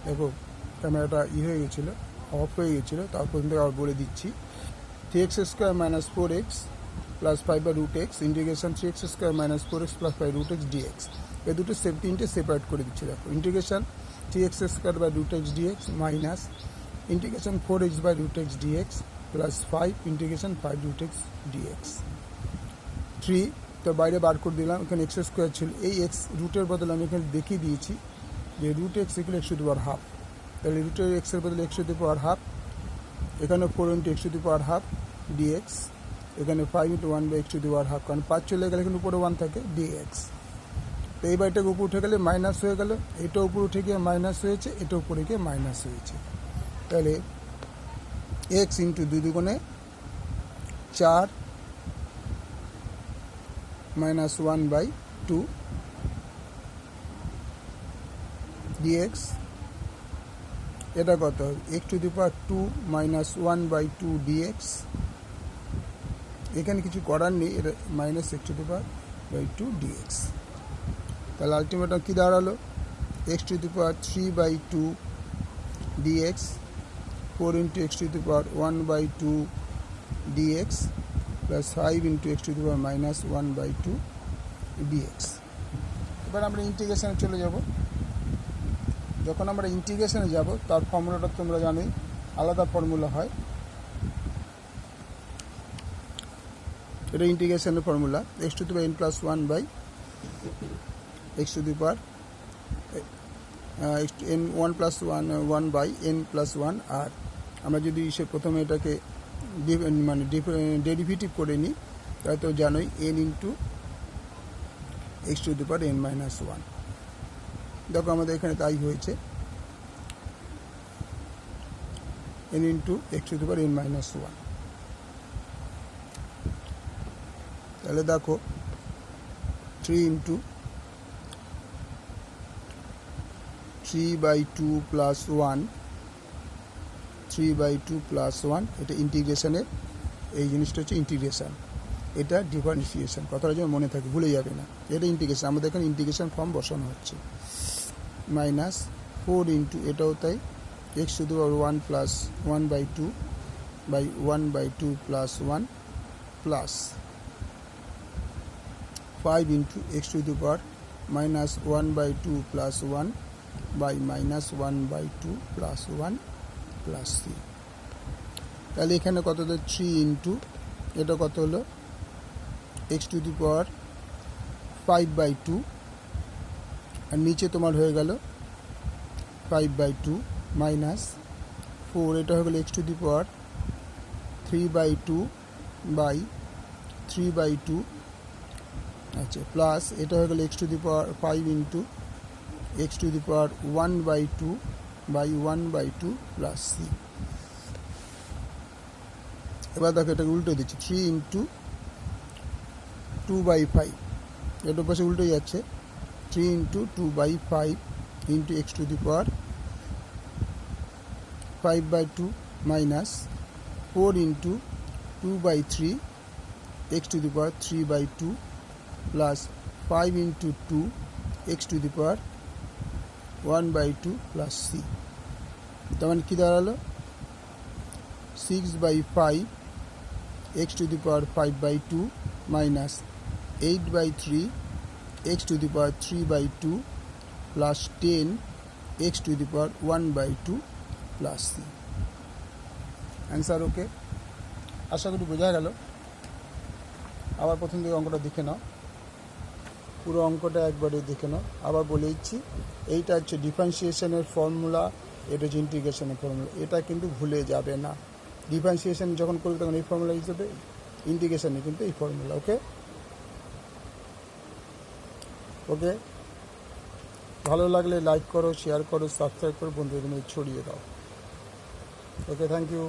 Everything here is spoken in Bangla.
দেখো ক্যামেরাটা হয়ে গেছিলো, অফ হয়ে গেছিলো, তারপর থেকে আবার বলে দিচ্ছি। 3x² minus 4x plus 5/√x integration 3x² minus 4x plus 5/√x dx। এই দুটো তিনটে সেপারেট করে দিচ্ছি। দেখো integration 3x² dx minus integration 4x/√x dx plus 5 integration 5/√x dx। 3 তো বাইরে বার করে দিলাম, এখানে x² ছিল, এই x রুটের বদলে আমি এখানে দেখিয়ে দিয়েছি যে √x = x², তাহলে রুটের এক্সের বদলে x², এখানে 4 × x² dx, এখানে 5 × 1/x², কারণ 5 চলে গেলে এখানে উপরে 1 থাকে dx। তো এই বাড়িটাকে উপরে উঠে গেলে মাইনাস হয়ে গেল, এটা উপরে উঠে গিয়ে মাইনাস হয়েছে, এটা উপরে গিয়ে মাইনাস হয়েছে। তাহলে x × 2 × 4 মাইনাস 1/2 dx। এটা কত হবে x² মাইনাস 1/2 dx। এখানে কিছু করার নেই, এটা মাইনাস x² dx। তাহলে আলটিমেটাম কী দাঁড়ালো x³ 3/2 dx 4 × x⁻² dx plus 5 × x⁻−1/2 dx। এবার আমরা ইন্টিগ্রেশনে চলে যাব। যখন আমরা ইন্টিগ্রেশনে যাব তার ফর্মুলাটা তোমরা জানোই, আলাদা ফর্মুলা হয়। এটা ইন্টিগ্রেশনের ফর্মুলা x⁻n+1 x⁻n 1+1 আর আমরা যদি সে প্রথমে এটাকে ডেরিভেটিভ করে নিই, তাহলে তো জানোই n × x⁻n−1। দেখো আমাদের এখানে তাই হয়েছে, n × x⁻n−1। তাহলে দেখো 3 × 3/2 + 1 3/2 + 1, এটা ইন্টিগ্রেশনের, এই জিনিসটা হচ্ছে ইন্টিগ্রেশন, এটা ডিফারেন্সিয়েশন। কথাটা যেন মনে থাকে, ভুলে যাবে না, এটা ইন্টিগ্রেশন। আমাদের এখানে ইন্টিগ্রেশন ফর্ম বসানো হচ্ছে। মাইনাস 4 × এটাও তাই x⁻1 + 1/2 + 1 প্লাস 5 × x⁻−1/2 + 1 -1/2 + 1 প্লাস 3। তাহলে এখানে কত হলো 3 × এটা কত হলো x⁻5/2 আর নিচে তোমার হয়ে গেল 5/2 মাইনাস 4, এটা হয়ে গেল x⁻3/2 আচ্ছা, প্লাস এটা হয়ে গেল x⁻5 × x⁻1/2 1/2 প্লাস 3। এবার দেখো এটাকে উল্টে দিচ্ছি, 3 × 2/5, এটার পাশে উল্টে যাচ্ছে, 3 × 2/5 × x⁻5/2 minus 4 × 2/3 x⁻3/2 plus 5 × 2 x⁻1/2 plus 3। তার মানে কী দাঁড়ালো 6/5 x⁻5/2 minus 8/3 x⁻3/2 plus 10 x⁻1/2 plus 3। Answer okay, আশা করি বোঝা গেল। আবার প্রথম দিকে অঙ্কটা দেখে নাও, পুরো অঙ্কটা একবারে দেখে নাও। আবার বলে দিচ্ছি, এইটা হচ্ছে ডিফারেন্সিয়েশনের ফর্মুলা, এটা হচ্ছে ইন্টিগ্রেশনের ফর্মুলা, এটা কিন্তু ভুলে যাবে না। ডিফারেন্সিয়েশন যখন করবে তখন এই ফর্মুলা হিসেবে, ইন্টিগ্রেশনে কিন্তু এই ফর্মুলা। ওকে ওকে, ভালো লাগলে লাইক করো, শেয়ার করো, সাবস্ক্রাইব করো, বন্ধুদের মধ্যে ছড়িয়ে দাও। ওকে, থ্যাংক ইউ।